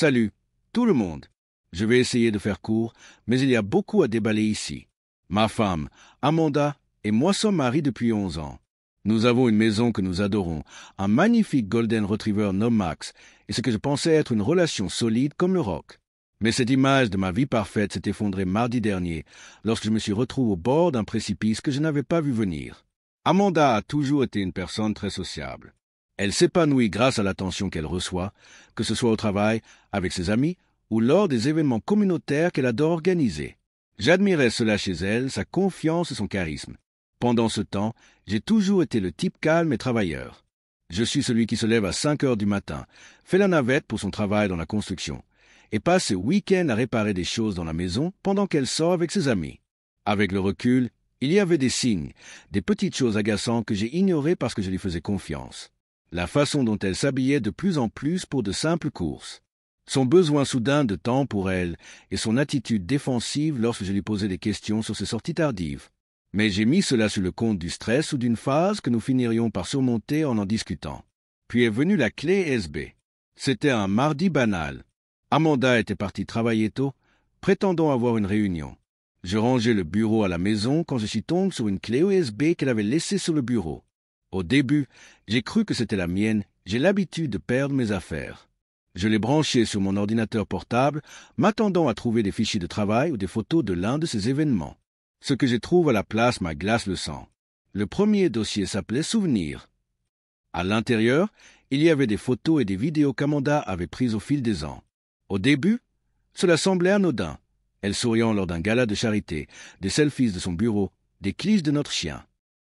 Salut, tout le monde. Je vais essayer de faire court, mais il y a beaucoup à déballer ici. Ma femme, Amanda, et moi sommes mariés depuis 11 ans. Nous avons une maison que nous adorons, un magnifique Golden Retriever nommé Max, et ce que je pensais être une relation solide comme le rock. Mais cette image de ma vie parfaite s'est effondrée mardi dernier, lorsque je me suis retrouvé au bord d'un précipice que je n'avais pas vu venir. Amanda a toujours été une personne très sociable. Elle s'épanouit grâce à l'attention qu'elle reçoit, que ce soit au travail, avec ses amis, ou lors des événements communautaires qu'elle adore organiser. J'admirais cela chez elle, sa confiance et son charisme. Pendant ce temps, j'ai toujours été le type calme et travailleur. Je suis celui qui se lève à 5 heures du matin, fait la navette pour son travail dans la construction, et passe ses week-ends à réparer des choses dans la maison pendant qu'elle sort avec ses amis. Avec le recul, il y avait des signes, des petites choses agaçantes que j'ai ignorées parce que je lui faisais confiance. La façon dont elle s'habillait de plus en plus pour de simples courses. Son besoin soudain de temps pour elle et son attitude défensive lorsque je lui posais des questions sur ses sorties tardives. Mais j'ai mis cela sur le compte du stress ou d'une phase que nous finirions par surmonter en discutant. Puis est venue la clé SB. C'était un mardi banal. Amanda était partie travailler tôt, prétendant avoir une réunion. Je rangeais le bureau à la maison quand je suis tombé sur une clé USB qu'elle avait laissée sur le bureau. Au début, j'ai cru que c'était la mienne, j'ai l'habitude de perdre mes affaires. Je l'ai branchée sur mon ordinateur portable, m'attendant à trouver des fichiers de travail ou des photos de l'un de ces événements. Ce que je trouve à la place m'a glace le sang. Le premier dossier s'appelait Souvenirs. À l'intérieur, il y avait des photos et des vidéos qu'Amanda avait prises au fil des ans. Au début, cela semblait anodin. Elle souriant lors d'un gala de charité, des selfies de son bureau, des clichés de notre chien.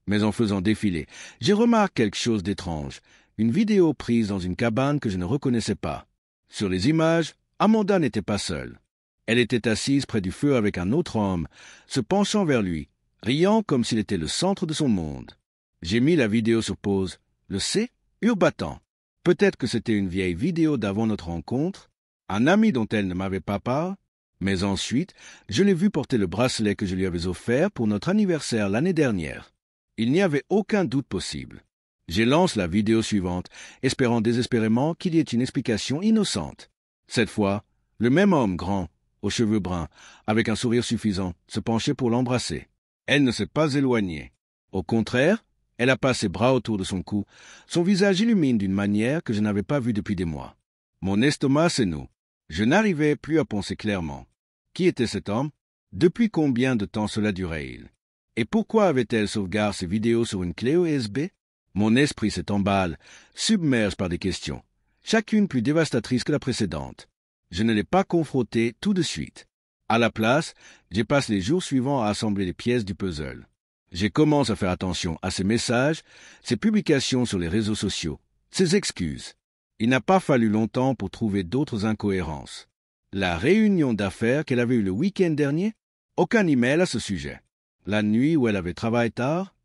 Mais en faisant défiler, j'ai remarqué quelque chose d'étrange. Une vidéo prise dans une cabane que je ne reconnaissais pas. Sur les images, Amanda n'était pas seule. Elle était assise près du feu avec un autre homme, se penchant vers lui, riant comme s'il était le centre de son monde. J'ai mis la vidéo sur pause. Le C, battant. Peut-être que c'était une vieille vidéo d'avant notre rencontre, un ami dont elle ne m'avait pas part, mais ensuite, je l'ai vu porter le bracelet que je lui avais offert pour notre anniversaire l'année dernière. Il n'y avait aucun doute possible. Je lance la vidéo suivante, espérant désespérément qu'il y ait une explication innocente. Cette fois, le même homme grand, aux cheveux bruns, avec un sourire suffisant, se penchait pour l'embrasser. Elle ne s'est pas éloignée. Au contraire, elle a passé ses bras autour de son cou. Son visage illumine d'une manière que je n'avais pas vue depuis des mois. Mon estomac se noue. Je n'arrivais plus à penser clairement. Qui était cet homme? Depuis combien de temps cela durait-il? Et pourquoi avait-elle sauvegardé ces vidéos sur une clé USB? Mon esprit s'emballe, submerge par des questions, chacune plus dévastatrice que la précédente. Je ne l'ai pas confrontée tout de suite. À la place, je passe les jours suivants à assembler les pièces du puzzle. Je commence à faire attention à ses messages, ses publications sur les réseaux sociaux, ses excuses. Il n'a pas fallu longtemps pour trouver d'autres incohérences. La réunion d'affaires qu'elle avait eue le week-end dernier? Aucun email à ce sujet. La nuit où elle avait travaillé tard?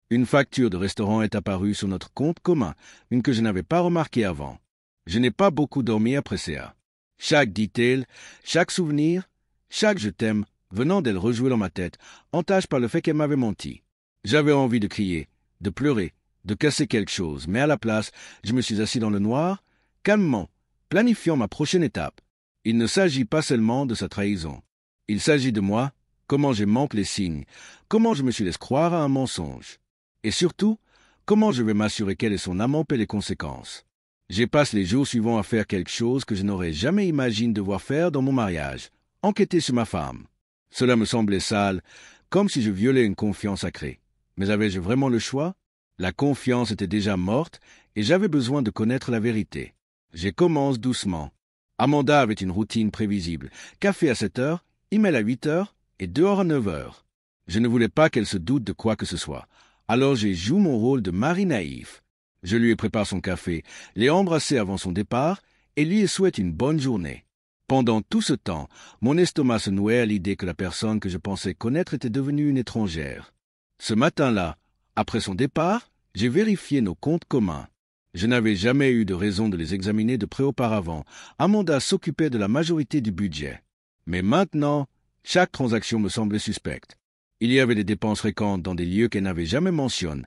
Une facture de restaurant est apparue sur notre compte commun, une que je n'avais pas remarquée avant. Je n'ai pas beaucoup dormi après CA. Chaque detail, chaque souvenir, chaque je t'aime, venant d'elle rejouer dans ma tête, entache par le fait qu'elle m'avait menti. J'avais envie de crier, de pleurer, de casser quelque chose, mais à la place, je me suis assis dans le noir, calmement, planifiant ma prochaine étape. Il ne s'agit pas seulement de sa trahison. Il s'agit de moi, comment je manque les signes, comment je me suis laissé croire à un mensonge. Et surtout, comment je vais m'assurer qu'elle et son amant paient les conséquences. Je passe les jours suivants à faire quelque chose que je n'aurais jamais imaginé devoir faire dans mon mariage, enquêter sur ma femme. Cela me semblait sale, comme si je violais une confiance sacrée. Mais avais-je vraiment le choix? La confiance était déjà morte et j'avais besoin de connaître la vérité. Je commence doucement. Amanda avait une routine prévisible. Café à 7 heures, email à 8 heures et dehors à 9 heures. Je ne voulais pas qu'elle se doute de quoi que ce soit. Alors j'ai joué mon rôle de mari naïf. Je lui ai préparé son café, l'ai embrassé avant son départ et lui ai souhaité une bonne journée. Pendant tout ce temps, mon estomac se nouait à l'idée que la personne que je pensais connaître était devenue une étrangère. Ce matin-là, après son départ, j'ai vérifié nos comptes communs. Je n'avais jamais eu de raison de les examiner de près auparavant. Amanda s'occupait de la majorité du budget. Mais maintenant, chaque transaction me semblait suspecte. Il y avait des dépenses fréquentes dans des lieux qu'elle n'avait jamais mentionnés,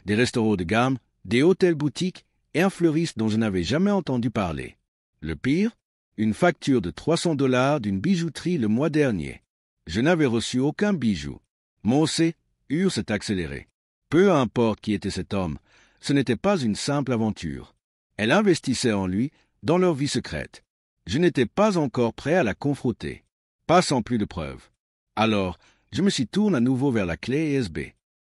des restaurants de gamme, des hôtels boutiques et un fleuriste dont je n'avais jamais entendu parler. Le pire, Une facture de $300 d'une bijouterie le mois dernier. Je n'avais reçu aucun bijou. Mossé, s'est accéléré. Peu importe qui était cet homme, ce n'était pas une simple aventure. Elle investissait en lui, dans leur vie secrète. Je n'étais pas encore prêt à la confronter. Pas sans plus de preuves. Alors, je me suis tourné à nouveau vers la clé USB.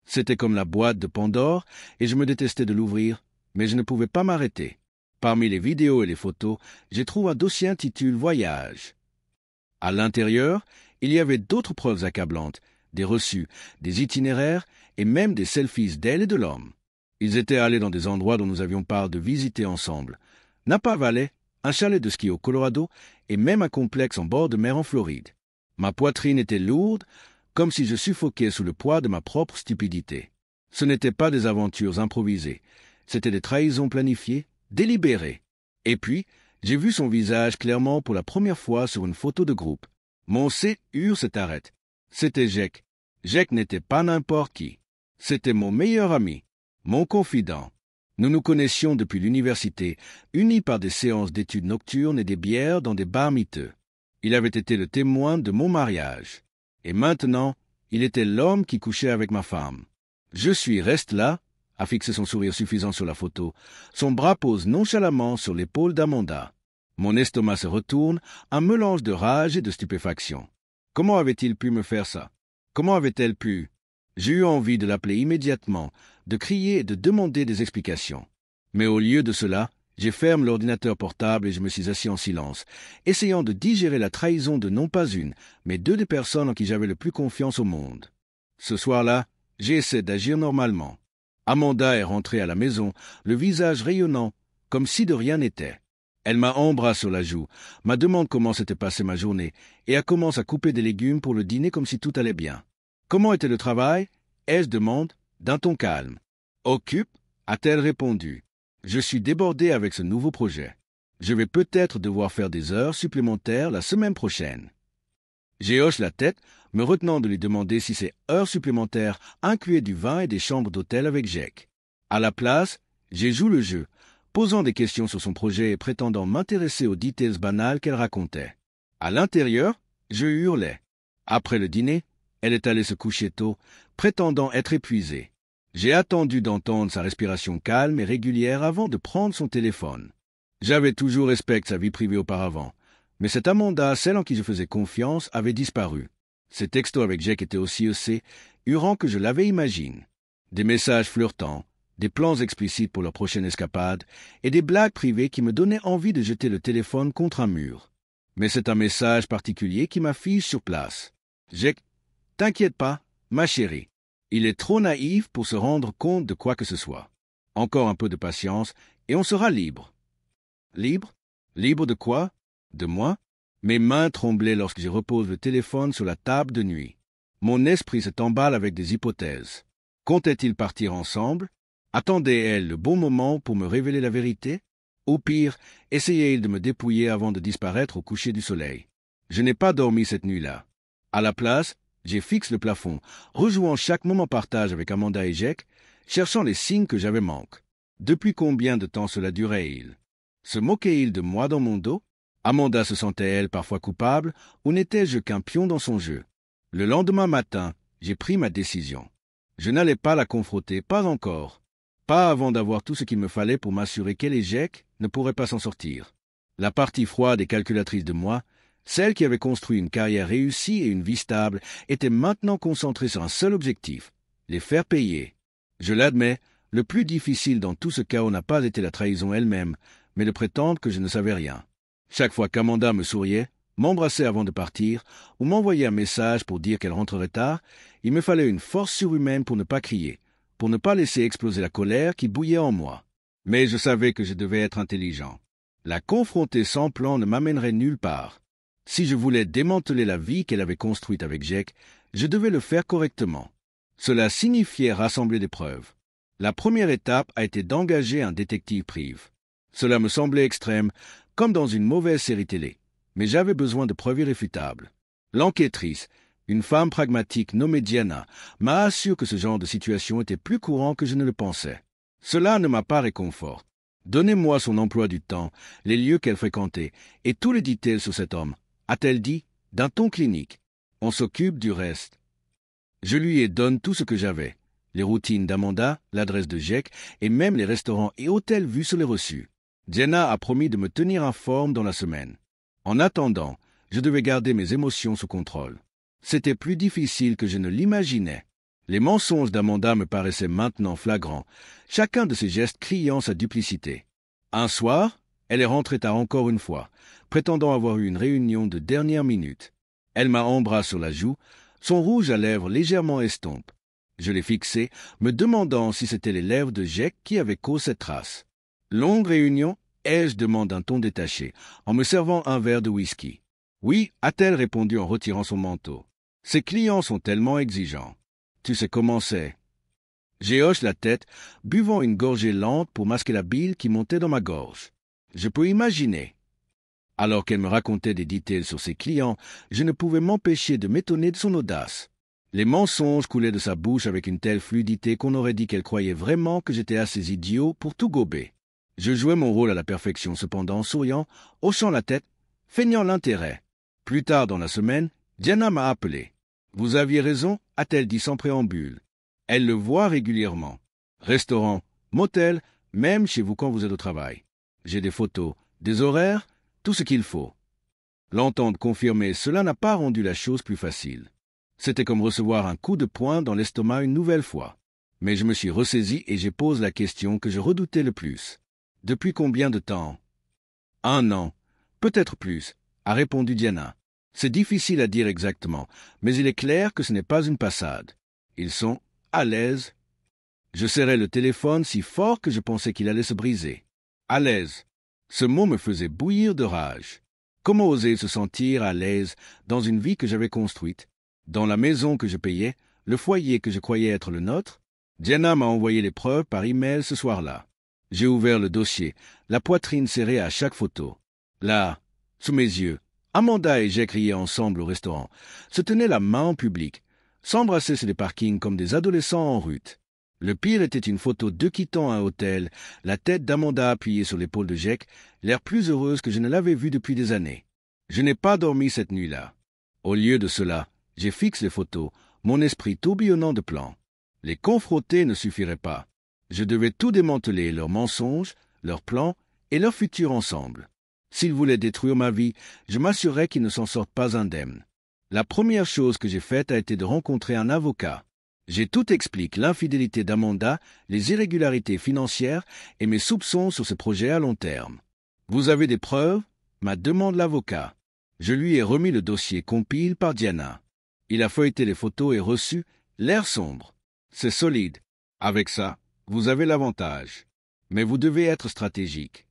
C'était comme la boîte de Pandore, et je me détestais de l'ouvrir, mais je ne pouvais pas m'arrêter. Parmi les vidéos et les photos, j'ai trouvé un dossier intitulé « Voyage ». À l'intérieur, il y avait d'autres preuves accablantes, des reçus, des itinéraires et même des selfies d'elle et de l'homme. Ils étaient allés dans des endroits dont nous avions parlé de visiter ensemble. Napa Valley, un chalet de ski au Colorado et même un complexe en bord de mer en Floride. Ma poitrine était lourde, comme si je suffoquais sous le poids de ma propre stupidité. Ce n'étaient pas des aventures improvisées, c'étaient des trahisons planifiées, délibérées. Et puis, j'ai vu son visage clairement pour la première fois sur une photo de groupe. Mon s'est arrêté. C'était Jack. Jack n'était pas n'importe qui. C'était mon meilleur ami, mon confident. Nous nous connaissions depuis l'université, unis par des séances d'études nocturnes et des bières dans des bars miteux. Il avait été le témoin de mon mariage. Et maintenant, il était l'homme qui couchait avec ma femme. Reste là, a fixé son sourire suffisant sur la photo. Son bras pose nonchalamment sur l'épaule d'Amanda. Mon estomac se retourne, un mélange de rage et de stupéfaction. Comment avait-il pu me faire ça? Comment avait-elle pu? J'ai eu envie de l'appeler immédiatement, de crier et de demander des explications. Mais au lieu de cela, j'ai fermé l'ordinateur portable et je me suis assis en silence, essayant de digérer la trahison de non pas une, mais deux des personnes en qui j'avais le plus confiance au monde. Ce soir-là, j'ai essayé d'agir normalement. Amanda est rentrée à la maison, le visage rayonnant, comme si de rien n'était. Elle m'a embrassé sur la joue, m'a demandé comment s'était passée ma journée, et a commencé à couper des légumes pour le dîner comme si tout allait bien. Comment était le travail? Ai-je demandé, d'un ton calme. Occupe, a-t-elle répondu. Je suis débordé avec ce nouveau projet. Je vais peut-être devoir faire des heures supplémentaires la semaine prochaine. J'ai hoché la tête, me retenant de lui demander si ces heures supplémentaires incluaient du vin et des chambres d'hôtel avec Jack. À la place, j'ai joué le jeu, posant des questions sur son projet et prétendant m'intéresser aux details banals qu'elle racontait. À l'intérieur, je hurlais. Après le dîner, elle est allée se coucher tôt, prétendant être épuisée. J'ai attendu d'entendre sa respiration calme et régulière avant de prendre son téléphone. J'avais toujours respecté sa vie privée auparavant, mais cette Amanda, celle en qui je faisais confiance, avait disparu. Ses textos avec Jack étaient aussi hurants que je l'avais imaginé. Des messages flirtants, des plans explicites pour leur prochaine escapade, et des blagues privées qui me donnaient envie de jeter le téléphone contre un mur. Mais c'est un message particulier qui m'affiche sur place. Jack, t'inquiète pas, ma chérie. Il est trop naïf pour se rendre compte de quoi que ce soit. Encore un peu de patience, et on sera libre. Libre? Libre de quoi? De moi? Mes mains tremblaient lorsque je repose le téléphone sur la table de nuit. Mon esprit se emballe avec des hypothèses. Comptait-il partir ensemble? Attendait-elle le bon moment pour me révéler la vérité? Au pire, essayait-il de me dépouiller avant de disparaître au coucher du soleil? Je n'ai pas dormi cette nuit-là. À la place, j'ai fixé le plafond, rejouant chaque moment partage avec Amanda et Jack, cherchant les signes que j'avais manqué. Depuis combien de temps cela durait-il? Se moquait-il de moi dans mon dos? Amanda se sentait-elle parfois coupable, ou n'étais-je qu'un pion dans son jeu? Le lendemain matin, j'ai pris ma décision. Je n'allais pas la confronter, pas encore. Pas avant d'avoir tout ce qu'il me fallait pour m'assurer qu'elle et Jack ne pourraient pas s'en sortir. La partie froide et calculatrice de moi, celle qui avait construit une carrière réussie et une vie stable, était maintenant concentrée sur un seul objectif, les faire payer. Je l'admets, le plus difficile dans tout ce chaos n'a pas été la trahison elle-même, mais de prétendre que je ne savais rien. Chaque fois qu'Amanda me souriait, m'embrassait avant de partir, ou m'envoyait un message pour dire qu'elle rentrerait tard, il me fallait une force surhumaine pour ne pas crier, pour ne pas laisser exploser la colère qui bouillait en moi. Mais je savais que je devais être intelligent. La confronter sans plan ne m'amènerait nulle part. Si je voulais démanteler la vie qu'elle avait construite avec Jack, je devais le faire correctement. Cela signifiait rassembler des preuves. La première étape a été d'engager un détective privé. Cela me semblait extrême, comme dans une mauvaise série télé, mais j'avais besoin de preuves irréfutables. L'enquêtrice, une femme pragmatique nommée Diana, m'a assuré que ce genre de situation était plus courant que je ne le pensais. Cela ne m'a pas réconforté. Donnez-moi son emploi du temps, les lieux qu'elle fréquentait, et tous les détails sur cet homme, a-t-elle dit, d'un ton clinique. On s'occupe du reste. Je lui ai donné tout ce que j'avais. Les routines d'Amanda, l'adresse de Jack, et même les restaurants et hôtels vus sur les reçus. Diana a promis de me tenir informe dans la semaine. En attendant, je devais garder mes émotions sous contrôle. C'était plus difficile que je ne l'imaginais. Les mensonges d'Amanda me paraissaient maintenant flagrants, chacun de ses gestes criant sa duplicité. Un soir, elle est rentrée tard encore une fois, prétendant avoir eu une réunion de dernière minute. Elle m'a embrassé sur la joue, son rouge à lèvres légèrement estompe. Je l'ai fixé, me demandant si c'était les lèvres de Jack qui avaient causé cette trace. Longue réunion, ai-je demandé d'un ton détaché, en me servant un verre de whisky. Oui, a-t-elle répondu en retirant son manteau. Ses clients sont tellement exigeants. Tu sais comment c'est. J'ai hoché la tête, buvant une gorgée lente pour masquer la bile qui montait dans ma gorge. Je peux imaginer. Alors qu'elle me racontait des détails sur ses clients, je ne pouvais m'empêcher de m'étonner de son audace. Les mensonges coulaient de sa bouche avec une telle fluidité qu'on aurait dit qu'elle croyait vraiment que j'étais assez idiot pour tout gober. Je jouais mon rôle à la perfection, cependant, souriant, hochant la tête, feignant l'intérêt. Plus tard dans la semaine, Diana m'a appelé. Vous aviez raison, a-t-elle dit sans préambule. Elle le voit régulièrement. Restaurant, motel, même chez vous quand vous êtes au travail. J'ai des photos, des horaires, tout ce qu'il faut. L'entendre confirmer cela n'a pas rendu la chose plus facile. C'était comme recevoir un coup de poing dans l'estomac une nouvelle fois. Mais je me suis ressaisi et j'ai posé la question que je redoutais le plus. Depuis combien de temps? 1 an, peut-être plus, a répondu Diana. C'est difficile à dire exactement, mais il est clair que ce n'est pas une passade. Ils sont à l'aise. Je serrais le téléphone si fort que je pensais qu'il allait se briser. À l'aise. Ce mot me faisait bouillir de rage. Comment oser se sentir à l'aise dans une vie que j'avais construite, dans la maison que je payais, le foyer que je croyais être le nôtre? Diana m'a envoyé les preuves par email ce soir-là. J'ai ouvert le dossier, la poitrine serrée à chaque photo. Là, sous mes yeux, Amanda et Jack riaient ensemble au restaurant, se tenaient la main en public, s'embrassaient sur les parkings comme des adolescents en route. Le pire était une photo d'eux quittant un hôtel, la tête d'Amanda appuyée sur l'épaule de Jack, l'air plus heureuse que je ne l'avais vue depuis des années. Je n'ai pas dormi cette nuit-là. Au lieu de cela, j'ai fixé les photos, mon esprit tourbillonnant de plans. Les confronter ne suffirait pas. Je devais tout démanteler, leurs mensonges, leurs plans et leur futur ensemble. S'ils voulaient détruire ma vie, je m'assurerais qu'ils ne s'en sortent pas indemnes. La première chose que j'ai faite a été de rencontrer un avocat. J'ai tout expliqué, l'infidélité d'Amanda, les irrégularités financières et mes soupçons sur ce projet à long terme. Vous avez des preuves? M'a demandé l'avocat. Je lui ai remis le dossier compilé par Diana. Il a feuilleté les photos et reçu l'air sombre. C'est solide. Avec ça, vous avez l'avantage. Mais vous devez être stratégique.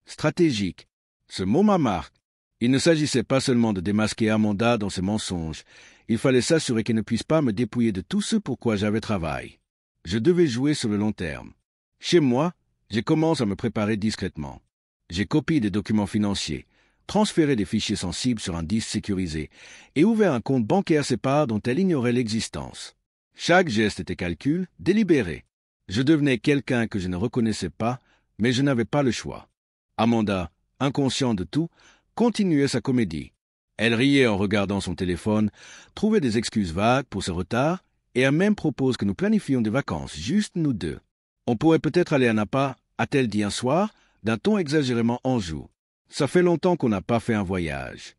Stratégique. Ce mot m'a marqué. Il ne s'agissait pas seulement de démasquer Amanda dans ses mensonges. Il fallait s'assurer qu'elle ne puisse pas me dépouiller de tout ce pour quoi j'avais travaillé. Je devais jouer sur le long terme. Chez moi, j'ai commencé à me préparer discrètement. J'ai copié des documents financiers, transféré des fichiers sensibles sur un disque sécurisé et ouvert un compte bancaire séparé dont elle ignorait l'existence. Chaque geste était calcul, délibéré. Je devenais quelqu'un que je ne reconnaissais pas, mais je n'avais pas le choix. Amanda, inconsciente de tout, continuait sa comédie. Elle riait en regardant son téléphone, trouvait des excuses vagues pour ce retard et a même proposé que nous planifions des vacances, juste nous deux. On pourrait peut-être aller à Napa, a-t-elle dit un soir, d'un ton exagérément enjou. Ça fait longtemps qu'on n'a pas fait un voyage.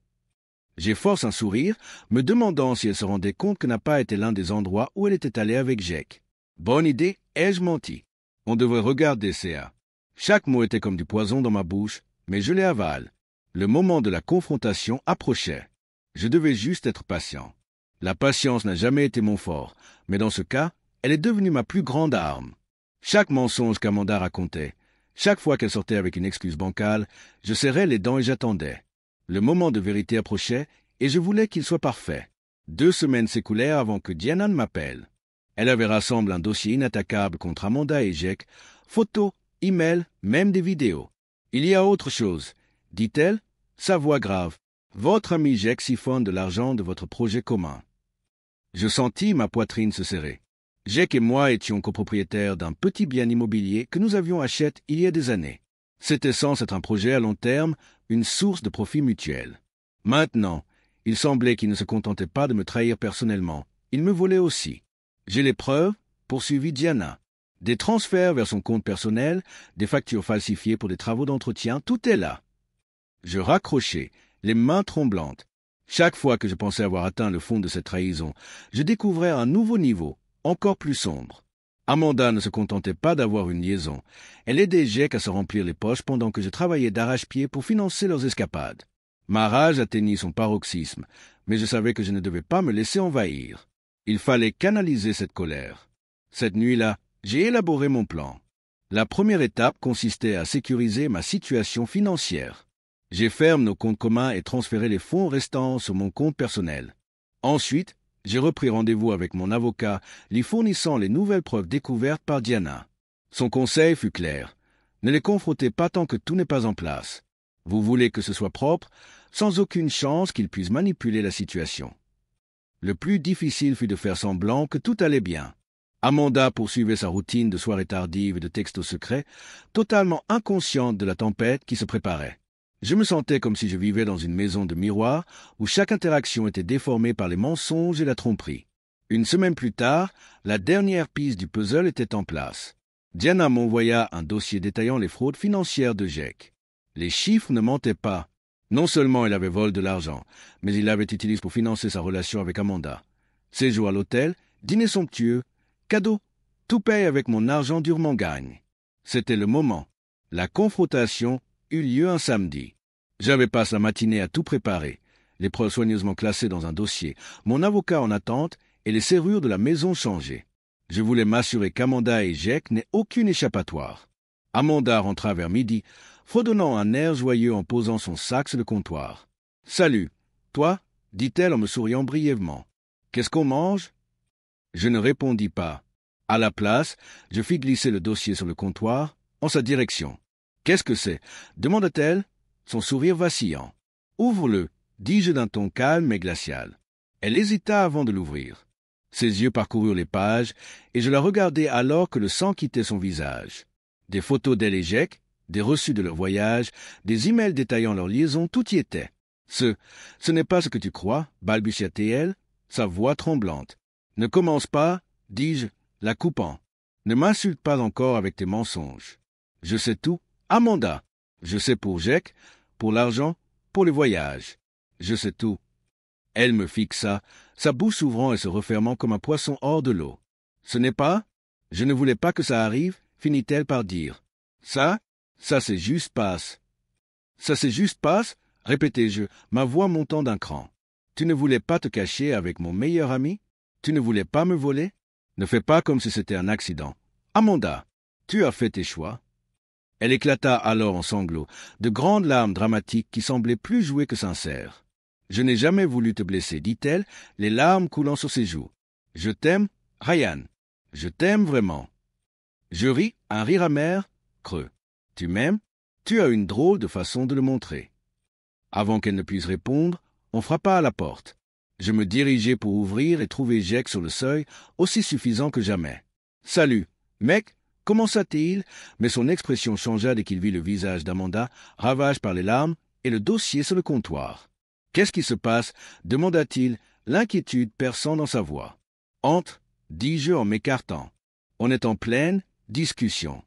J'ai forcé un sourire, me demandant si elle se rendait compte que Napa était l'un des endroits où elle était allée avec Jack. Bonne idée, ai-je menti? On devrait regarder CA. Chaque mot était comme du poison dans ma bouche, mais je les avale. Le moment de la confrontation approchait. Je devais juste être patient. La patience n'a jamais été mon fort, mais dans ce cas, elle est devenue ma plus grande arme. Chaque mensonge qu'Amanda racontait, chaque fois qu'elle sortait avec une excuse bancale, je serrais les dents et j'attendais. Le moment de vérité approchait et je voulais qu'il soit parfait. 2 semaines s'écoulèrent avant que Diana ne m'appelle. Elle avait rassemblé un dossier inattaquable contre Amanda et Jack, photos, emails, même des vidéos. Il y a autre chose, dit-elle, sa voix grave. Votre ami Jack siphonne de l'argent de votre projet commun. Je sentis ma poitrine se serrer. Jake et moi étions copropriétaires d'un petit bien immobilier que nous avions acheté il y a des années. C'était censé être un projet à long terme, une source de profit mutuel. Maintenant, il semblait qu'il ne se contentait pas de me trahir personnellement. Il me volait aussi. J'ai les preuves, poursuivit Diana. Des transferts vers son compte personnel, des factures falsifiées pour des travaux d'entretien, tout est là. Je raccrochai, les mains tremblantes. Chaque fois que je pensais avoir atteint le fond de cette trahison, je découvrais un nouveau niveau, encore plus sombre. Amanda ne se contentait pas d'avoir une liaison. Elle aidait Jake à se remplir les poches pendant que je travaillais d'arrache-pied pour financer leurs escapades. Ma rage atteignit son paroxysme, mais je savais que je ne devais pas me laisser envahir. Il fallait canaliser cette colère. Cette nuit-là, j'ai élaboré mon plan. La première étape consistait à sécuriser ma situation financière. J'ai fermé nos comptes communs et transféré les fonds restants sur mon compte personnel. Ensuite, j'ai repris rendez-vous avec mon avocat, lui fournissant les nouvelles preuves découvertes par Diana. Son conseil fut clair. Ne les confrontez pas tant que tout n'est pas en place. Vous voulez que ce soit propre, sans aucune chance qu'ils puissent manipuler la situation. Le plus difficile fut de faire semblant que tout allait bien. Amanda poursuivait sa routine de soirées tardives et de textos secrets, totalement inconsciente de la tempête qui se préparait. Je me sentais comme si je vivais dans une maison de miroirs où chaque interaction était déformée par les mensonges et la tromperie. Une semaine plus tard, la dernière piste du puzzle était en place. Diana m'envoya un dossier détaillant les fraudes financières de Jake. Les chiffres ne mentaient pas. Non seulement il avait volé de l'argent, mais il l'avait utilisé pour financer sa relation avec Amanda. Séjour à l'hôtel, dîner somptueux, cadeaux, tout paye avec mon argent durement gagne. C'était le moment. La confrontation eut lieu un samedi. J'avais passé la matinée à tout préparer, les preuves soigneusement classées dans un dossier, mon avocat en attente et les serrures de la maison changées. Je voulais m'assurer qu'Amanda et Jake n'aient aucune échappatoire. Amanda rentra vers midi, fredonnant un air joyeux en posant son sac sur le comptoir. « Salut, toi ?» dit-elle en me souriant brièvement. « Qu'est-ce qu'on mange ?» Je ne répondis pas. À la place, je fis glisser le dossier sur le comptoir, en sa direction. « Qu'est-ce que c'est » demanda-t-elle, son sourire vacillant. « Ouvre-le » dis-je d'un ton calme mais glacial. Elle hésita avant de l'ouvrir. Ses yeux parcoururent les pages, et je la regardai alors que le sang quittait son visage. Des photos d'elle et Jake, des reçus de leur voyage, des emails détaillant leur liaison, tout y était. « Ce n'est pas ce que tu crois » balbutia-t-elle, sa voix tremblante. « Ne commence pas, dis-je, la coupant. Ne m'insulte pas encore avec tes mensonges. Je sais tout, Amanda. Je sais pour Jake, pour l'argent, pour les voyages. Je sais tout. » Elle me fixa, sa bouche s'ouvrant et se refermant comme un poisson hors de l'eau. « Ce n'est pas ? Je ne voulais pas que ça arrive, finit-elle par dire. « Ça c'est juste passe. »« Ça c'est juste passe » répétai-je, ma voix montant d'un cran. « Tu ne voulais pas te cacher avec mon meilleur ami ? Tu ne voulais pas me voler ? Ne fais pas comme si c'était un accident. Amanda, tu as fait tes choix. » Elle éclata alors en sanglots, de grandes larmes dramatiques qui semblaient plus jouées que sincères. « Je n'ai jamais voulu te blesser, dit-elle, les larmes coulant sur ses joues. Je t'aime, Ryan. Je t'aime vraiment. » Je ris, un rire amer, creux. « Tu m'aimes ? Tu as une drôle de façon de le montrer. » Avant qu'elle ne puisse répondre, on frappa à la porte. Je me dirigeai pour ouvrir et trouver Jake sur le seuil, aussi suffisant que jamais. « Salut, mec !» commença-t-il, mais son expression changea dès qu'il vit le visage d'Amanda, ravagé par les larmes, et le dossier sur le comptoir. « Qu'est-ce qui se passe » demanda-t-il, l'inquiétude perçant dans sa voix. « Entre, dis-je en m'écartant. On est en pleine discussion. »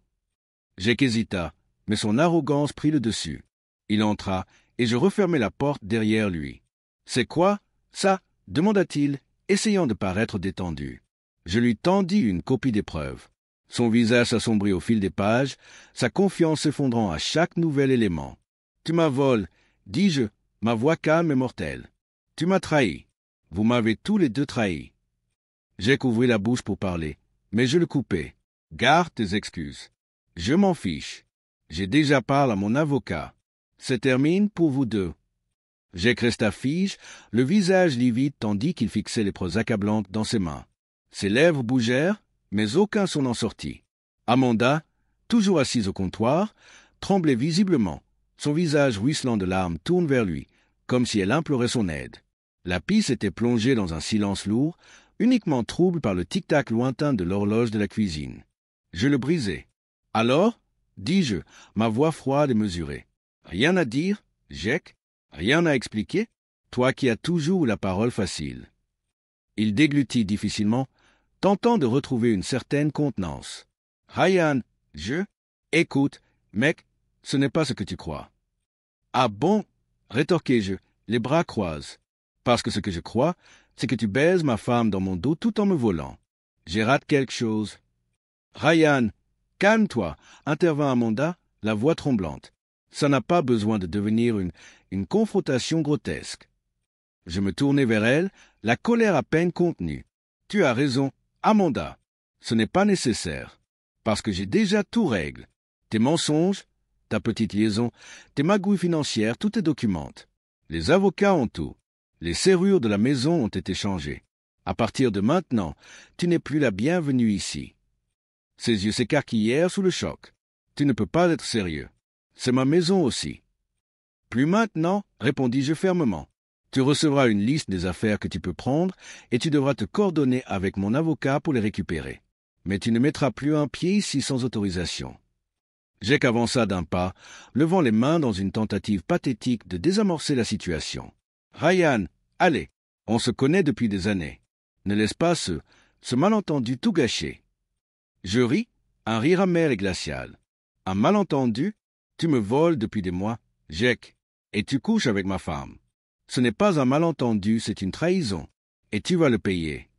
Jake hésita, mais son arrogance prit le dessus. Il entra, et je refermai la porte derrière lui. « C'est quoi, ça » demanda-t-il, essayant de paraître détendu. Je lui tendis une copie des preuves. Son visage s'assombrit au fil des pages, sa confiance s'effondrant à chaque nouvel élément. « Tu m'as volé, dis-je, ma voix calme et mortelle. Tu m'as trahi. Vous m'avez tous les deux trahi. » Jake ouvrit la bouche pour parler, mais je le coupai. « Garde tes excuses. Je m'en fiche. J'ai déjà parlé à mon avocat. C'est terminé pour vous deux. » Jake resta fige, le visage livide tandis qu'il fixait les preuves accablantes dans ses mains. Ses lèvres bougèrent, mais aucun son n'en sortit. Amanda, toujours assise au comptoir, tremblait visiblement. Son visage ruisselant de larmes tourne vers lui, comme si elle implorait son aide. La piste était plongée dans un silence lourd, uniquement trouble par le tic-tac lointain de l'horloge de la cuisine. Je le brisai. « Alors » dis-je, ma voix froide et mesurée. « Rien à dire, Jake? Rien à expliquer? Toi qui as toujours la parole facile. » Il déglutit difficilement, tentant de retrouver une certaine contenance. « Ryan, je... Écoute, mec, ce n'est pas ce que tu crois. »« Ah bon » rétorquai-je, les bras croisés. « Parce que ce que je crois, c'est que tu baises ma femme dans mon dos tout en me volant. J'ai raté quelque chose. »« Ryan, calme-toi » intervint Amanda, la voix tremblante. « Ça n'a pas besoin de devenir une confrontation grotesque. » Je me tournai vers elle, la colère à peine contenue. « Tu as raison, Amanda. Ce n'est pas nécessaire. Parce que j'ai déjà tout réglé. Tes mensonges, ta petite liaison, tes magouilles financières, tout est documenté. Les avocats ont tout. Les serrures de la maison ont été changées. À partir de maintenant, tu n'es plus la bienvenue ici. » Ses yeux s'écarquillèrent sous le choc. « Tu ne peux pas être sérieux. C'est ma maison aussi. »« Plus maintenant, » répondis-je fermement. « Tu recevras une liste des affaires que tu peux prendre et tu devras te coordonner avec mon avocat pour les récupérer. Mais tu ne mettras plus un pied ici sans autorisation. » Jake avança d'un pas, levant les mains dans une tentative pathétique de désamorcer la situation. « Ryan, allez, on se connaît depuis des années. Ne laisse pas ce malentendu tout gâcher. » Je ris, un rire amer et glacial. « Un malentendu? Tu me voles depuis des mois, Jake, et tu couches avec ma femme. Ce n'est pas un malentendu, c'est une trahison, et tu vas le payer. »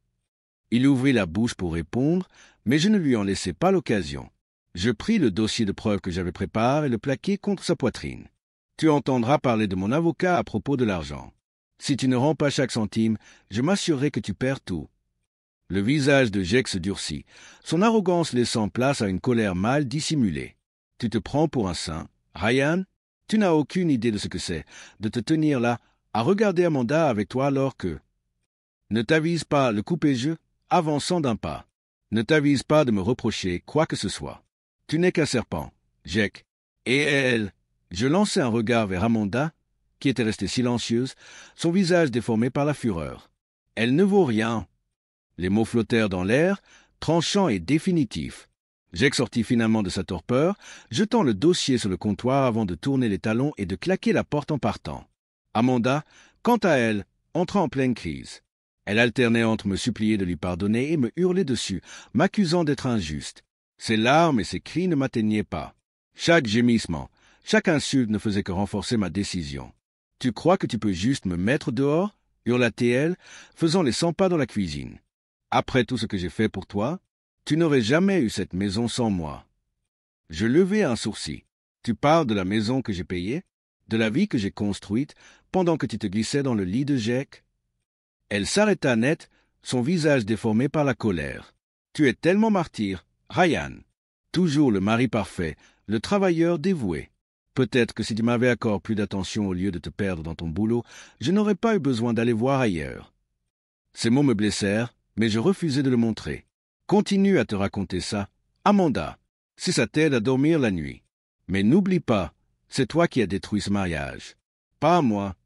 Il ouvrit la bouche pour répondre, mais je ne lui en laissai pas l'occasion. Je pris le dossier de preuves que j'avais préparé et le plaquai contre sa poitrine. « Tu entendras parler de mon avocat à propos de l'argent. Si tu ne rends pas chaque centime, je m'assurerai que tu perds tout. » Le visage de Jake se durcit, son arrogance laissant place à une colère mal dissimulée. « Tu te prends pour un saint, Ryan? Tu n'as aucune idée de ce que c'est, de te tenir là, à regarder Amanda avec toi alors que... » « Ne t'avise pas, le coupai-je, avançant d'un pas. Ne t'avise pas de me reprocher quoi que ce soit. Tu n'es qu'un serpent, Jake. Et elle... » Je lançai un regard vers Amanda, qui était restée silencieuse, son visage déformé par la fureur. « Elle ne vaut rien. » Les mots flottèrent dans l'air, tranchants et définitifs. Jake sortit finalement de sa torpeur, jetant le dossier sur le comptoir avant de tourner les talons et de claquer la porte en partant. Amanda, quant à elle, entra en pleine crise. Elle alternait entre me supplier de lui pardonner et me hurler dessus, m'accusant d'être injuste. Ses larmes et ses cris ne m'atteignaient pas. Chaque gémissement, chaque insulte ne faisait que renforcer ma décision. « Tu crois que tu peux juste me mettre dehors » hurla-t-elle, faisant les 100 pas dans la cuisine. « Après tout ce que j'ai fait pour toi, tu n'aurais jamais eu cette maison sans moi. » Je levai un sourcil. « Tu parles de la maison que j'ai payée, de la vie que j'ai construite pendant que tu te glissais dans le lit de Jake ?» Elle s'arrêta net, son visage déformé par la colère. « Tu es tellement martyr, Ryan. Toujours le mari parfait, le travailleur dévoué. Peut-être que si tu m'avais accordé plus d'attention au lieu de te perdre dans ton boulot, je n'aurais pas eu besoin d'aller voir ailleurs. » Ces mots me blessèrent, mais je refusai de le montrer. « Continue à te raconter ça, Amanda, si ça t'aide à dormir la nuit. Mais n'oublie pas, c'est toi qui as détruit ce mariage. Pas moi. »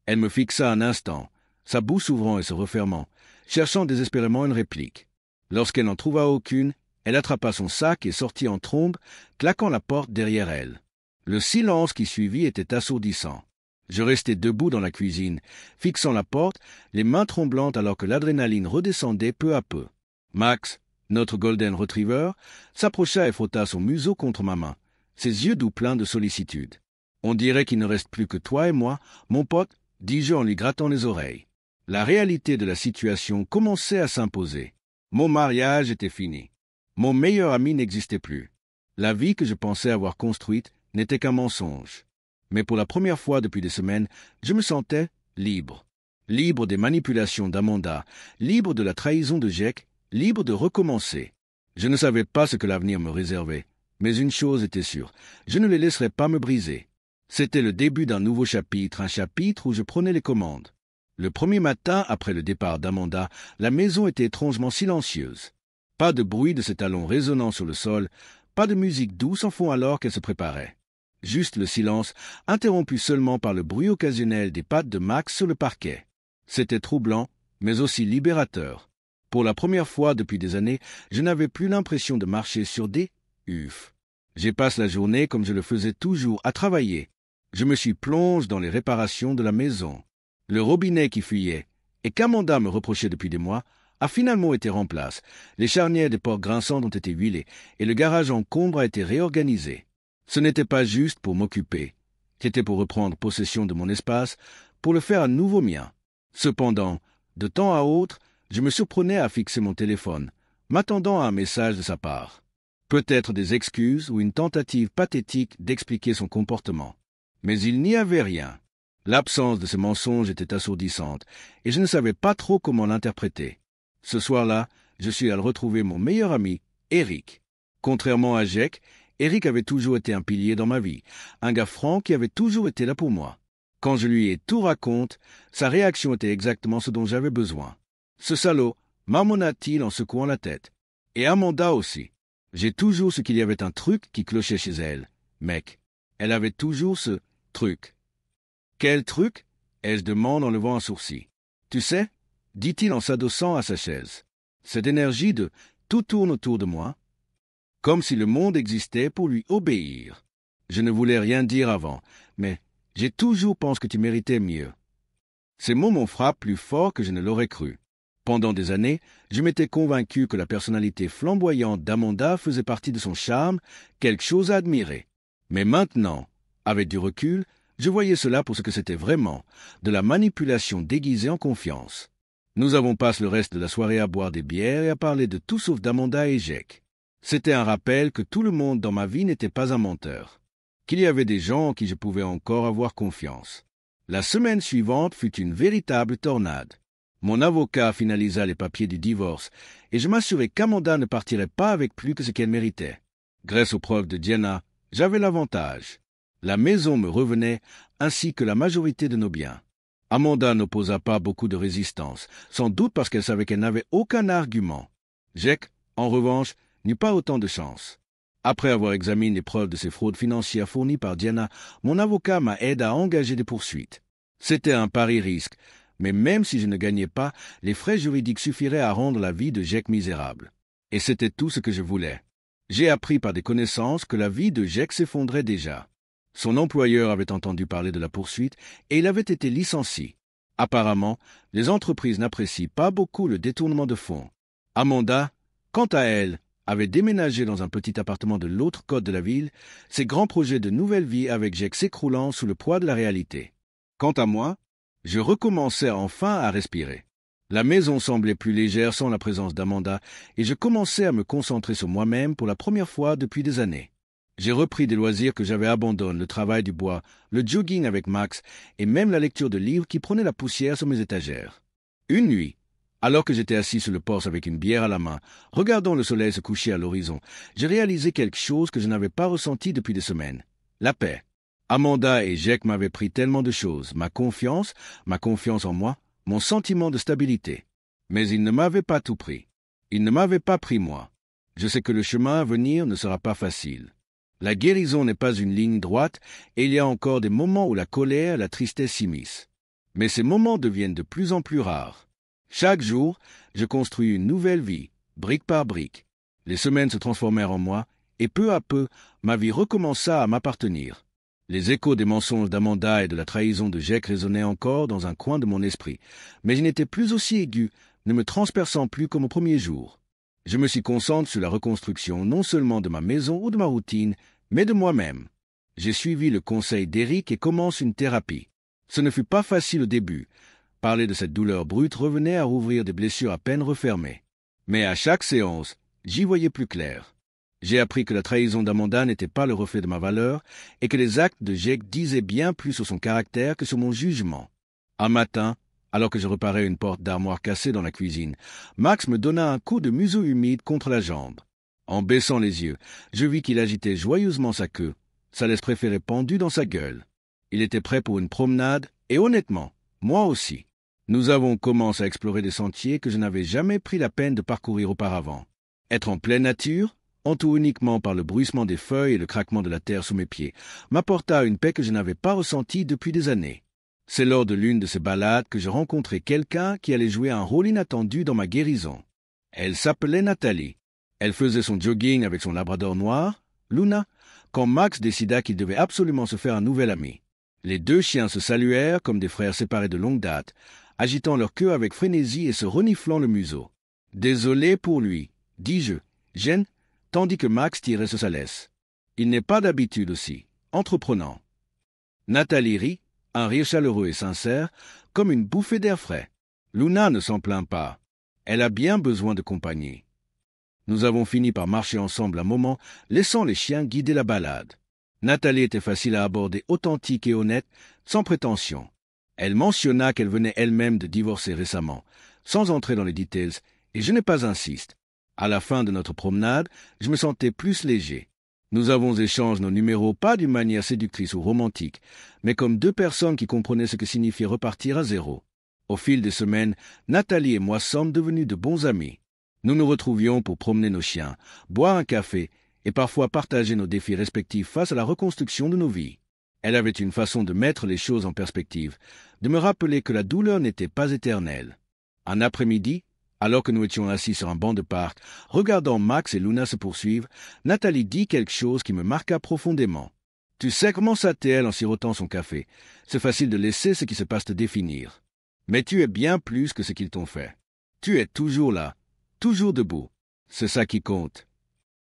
Elle me fixa un instant, sa bouche s'ouvrant et se refermant, cherchant désespérément une réplique. Lorsqu'elle n'en trouva aucune, elle attrapa son sac et sortit en trombe, claquant la porte derrière elle. Le silence qui suivit était assourdissant. Je restai debout dans la cuisine, fixant la porte, les mains tremblantes alors que l'adrénaline redescendait peu à peu. Max, notre golden retriever, s'approcha et frotta son museau contre ma main, ses yeux doux pleins de sollicitude. « On dirait qu'il ne reste plus que toi et moi, mon pote, » dis-je en lui grattant les oreilles. La réalité de la situation commençait à s'imposer. Mon mariage était fini. Mon meilleur ami n'existait plus. La vie que je pensais avoir construite n'était qu'un mensonge. Mais pour la première fois depuis des semaines, je me sentais libre. Libre des manipulations d'Amanda, libre de la trahison de Jake, libre de recommencer. Je ne savais pas ce que l'avenir me réservait, mais une chose était sûre, je ne les laisserais pas me briser. C'était le début d'un nouveau chapitre, un chapitre où je prenais les commandes. Le premier matin, après le départ d'Amanda, la maison était étrangement silencieuse. Pas de bruit de ses talons résonnant sur le sol, pas de musique douce en fond alors qu'elle se préparait. Juste le silence, interrompu seulement par le bruit occasionnel des pattes de Max sur le parquet. C'était troublant, mais aussi libérateur. Pour la première fois depuis des années, je n'avais plus l'impression de marcher sur des ufs. J'y passe la journée comme je le faisais toujours, à travailler. Je me suis plongé dans les réparations de la maison. Le robinet qui fuyait, et qu'Amanda me reprochait depuis des mois, a finalement été remplacé. Les charnières des portes grinçantes ont été huilées, et le garage en combre a été réorganisé. Ce n'était pas juste pour m'occuper. C'était pour reprendre possession de mon espace, pour le faire à nouveau mien. Cependant, de temps à autre, je me surprenais à fixer mon téléphone, m'attendant à un message de sa part. Peut-être des excuses ou une tentative pathétique d'expliquer son comportement. Mais il n'y avait rien. L'absence de ce mensonge était assourdissante, et je ne savais pas trop comment l'interpréter. Ce soir-là, je suis allé retrouver mon meilleur ami, Eric. Contrairement à Jack, Eric avait toujours été un pilier dans ma vie, un gars franc qui avait toujours été là pour moi. Quand je lui ai tout raconté, sa réaction était exactement ce dont j'avais besoin. Ce salaud, marmonna-t-il en secouant la tête. Et Amanda aussi. J'ai toujours su qu'il y avait un truc qui clochait chez elle. Mec, elle avait toujours ce truc. Quel truc? Ai-je demandé en levant un sourcil. Tu sais, dit-il en s'adossant à sa chaise. Cette énergie de tout tourne autour de moi, comme si le monde existait pour lui obéir. Je ne voulais rien dire avant, mais j'ai toujours pensé que tu méritais mieux. Ces mots m'ont frappé plus fort que je ne l'aurais cru. Pendant des années, je m'étais convaincu que la personnalité flamboyante d'Amanda faisait partie de son charme, quelque chose à admirer. Mais maintenant, avec du recul, je voyais cela pour ce que c'était vraiment, de la manipulation déguisée en confiance. Nous avons passé le reste de la soirée à boire des bières et à parler de tout sauf d'Amanda et Jack. C'était un rappel que tout le monde dans ma vie n'était pas un menteur, qu'il y avait des gens en qui je pouvais encore avoir confiance. La semaine suivante fut une véritable tornade. Mon avocat finalisa les papiers du divorce, et je m'assurai qu'Amanda ne partirait pas avec plus que ce qu'elle méritait. Grâce aux preuves de Diana, j'avais l'avantage. La maison me revenait, ainsi que la majorité de nos biens. Amanda n'opposa pas beaucoup de résistance, sans doute parce qu'elle savait qu'elle n'avait aucun argument. Jack, en revanche, n'eut pas autant de chance. Après avoir examiné les preuves de ces fraudes financières fournies par Diana, mon avocat m'a aidé à engager des poursuites. C'était un pari-risque, mais même si je ne gagnais pas, les frais juridiques suffiraient à rendre la vie de Jack misérable. Et c'était tout ce que je voulais. J'ai appris par des connaissances que la vie de Jack s'effondrait déjà. Son employeur avait entendu parler de la poursuite et il avait été licencié. Apparemment, les entreprises n'apprécient pas beaucoup le détournement de fonds. Amanda, quant à elle, avait déménagé dans un petit appartement de l'autre côte de la ville, ses grands projets de nouvelle vie avec Jack s'écroulant sous le poids de la réalité. Quant à moi, je recommençais enfin à respirer. La maison semblait plus légère sans la présence d'Amanda, et je commençais à me concentrer sur moi-même pour la première fois depuis des années. J'ai repris des loisirs que j'avais abandonnés, le travail du bois, le jogging avec Max, et même la lecture de livres qui prenaient la poussière sur mes étagères. Une nuit, alors que j'étais assis sur le porche avec une bière à la main, regardant le soleil se coucher à l'horizon, j'ai réalisé quelque chose que je n'avais pas ressenti depuis des semaines. La paix. Amanda et Jack m'avaient pris tellement de choses, ma confiance en moi, mon sentiment de stabilité. Mais ils ne m'avaient pas tout pris. Ils ne m'avaient pas pris moi. Je sais que le chemin à venir ne sera pas facile. La guérison n'est pas une ligne droite et il y a encore des moments où la colère et la tristesse s'immiscent. Mais ces moments deviennent de plus en plus rares. Chaque jour, je construis une nouvelle vie, brique par brique. Les semaines se transformèrent en mois et peu à peu, ma vie recommença à m'appartenir. Les échos des mensonges d'Amanda et de la trahison de Jack résonnaient encore dans un coin de mon esprit, mais je n'étais plus aussi aigu, ne me transperçant plus comme au premier jour. Je me suis concentré sur la reconstruction non seulement de ma maison ou de ma routine, mais de moi-même. J'ai suivi le conseil d'Eric et commence une thérapie. Ce ne fut pas facile au début. Parler de cette douleur brute revenait à rouvrir des blessures à peine refermées. Mais à chaque séance, j'y voyais plus clair. J'ai appris que la trahison d'Amanda n'était pas le reflet de ma valeur et que les actes de Jack disaient bien plus sur son caractère que sur mon jugement. Un matin, alors que je réparais une porte d'armoire cassée dans la cuisine, Max me donna un coup de museau humide contre la jambe. En baissant les yeux, je vis qu'il agitait joyeusement sa queue, sa laisse préférée pendue dans sa gueule. Il était prêt pour une promenade, et honnêtement, moi aussi. Nous avons commencé à explorer des sentiers que je n'avais jamais pris la peine de parcourir auparavant. Être en pleine nature, entouré uniquement par le bruissement des feuilles et le craquement de la terre sous mes pieds, m'apporta une paix que je n'avais pas ressentie depuis des années. C'est lors de l'une de ces balades que je rencontrai quelqu'un qui allait jouer un rôle inattendu dans ma guérison. Elle s'appelait Nathalie. Elle faisait son jogging avec son labrador noir, Luna, quand Max décida qu'il devait absolument se faire un nouvel ami. Les deux chiens se saluèrent comme des frères séparés de longue date, agitant leur queue avec frénésie et se reniflant le museau. « Désolé pour lui, dis-je, gêne, tandis que Max tirait sur sa laisse. Il n'est pas d'habitude aussi, entreprenant. » Nathalie rit, un rire chaleureux et sincère, comme une bouffée d'air frais. Luna ne s'en plaint pas. Elle a bien besoin de compagnie. Nous avons fini par marcher ensemble un moment, laissant les chiens guider la balade. Nathalie était facile à aborder, authentique et honnête, sans prétention. Elle mentionna qu'elle venait elle-même de divorcer récemment, sans entrer dans les details, et je n'ai pas insisté. À la fin de notre promenade, je me sentais plus léger. Nous avons échangé nos numéros pas d'une manière séductrice ou romantique, mais comme deux personnes qui comprenaient ce que signifiait repartir à zéro. Au fil des semaines, Nathalie et moi sommes devenus de bons amis. Nous nous retrouvions pour promener nos chiens, boire un café et parfois partager nos défis respectifs face à la reconstruction de nos vies. Elle avait une façon de mettre les choses en perspective, de me rappeler que la douleur n'était pas éternelle. Un après-midi, alors que nous étions assis sur un banc de parc, regardant Max et Luna se poursuivre, Nathalie dit quelque chose qui me marqua profondément. « Tu sais comment ça t'est, elle, en sirotant son café. C'est facile de laisser ce qui se passe te définir. Mais tu es bien plus que ce qu'ils t'ont fait. Tu es toujours là, toujours debout. C'est ça qui compte. »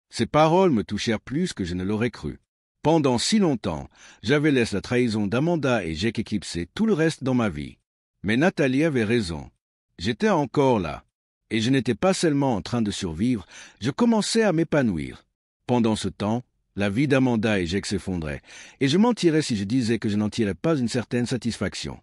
Ces paroles me touchèrent plus que je ne l'aurais cru. Pendant si longtemps, j'avais laissé la trahison d'Amanda et Jake éclipser tout le reste dans ma vie. Mais Nathalie avait raison. J'étais encore là. Et je n'étais pas seulement en train de survivre, je commençais à m'épanouir. Pendant ce temps, la vie d'Amanda et Jake s'effondrait, et je mentirais si je disais que je n'en tirais pas une certaine satisfaction.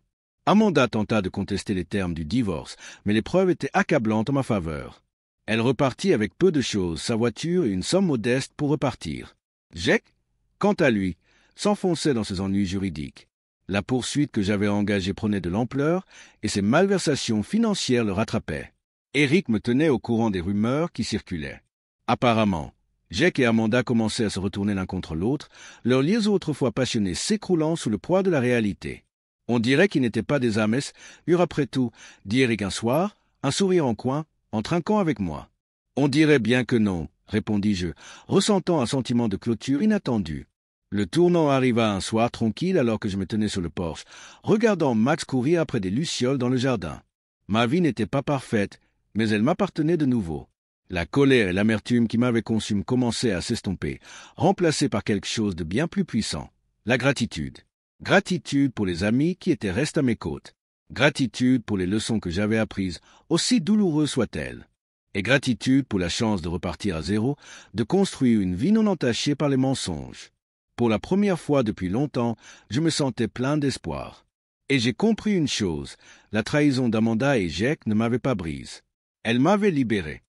Amanda tenta de contester les termes du divorce, mais les preuves étaient accablantes en ma faveur. Elle repartit avec peu de choses, sa voiture et une somme modeste pour repartir. Jake, quant à lui, s'enfonçait dans ses ennuis juridiques. La poursuite que j'avais engagée prenait de l'ampleur, et ses malversations financières le rattrapaient. Eric me tenait au courant des rumeurs qui circulaient. Apparemment, Jake et Amanda commençaient à se retourner l'un contre l'autre, leur liaison autrefois passionnée s'écroulant sous le poids de la réalité. On dirait qu'ils n'étaient pas des âmes pures après tout, dit Eric un soir, un sourire en coin, en trinquant avec moi. On dirait bien que non, répondis-je, ressentant un sentiment de clôture inattendu. Le tournant arriva un soir tranquille alors que je me tenais sur le porche, regardant Max courir après des lucioles dans le jardin. Ma vie n'était pas parfaite, mais elle m'appartenait de nouveau. La colère et l'amertume qui m'avaient consumé commençaient à s'estomper, remplacées par quelque chose de bien plus puissant, la gratitude. Gratitude pour les amis qui étaient restés à mes côtes. Gratitude pour les leçons que j'avais apprises, aussi douloureuses soient-elles. Et gratitude pour la chance de repartir à zéro, de construire une vie non entachée par les mensonges. Pour la première fois depuis longtemps, je me sentais plein d'espoir. Et j'ai compris une chose, la trahison d'Amanda et Jake ne m'avait pas brise. Elle m'avait libéré.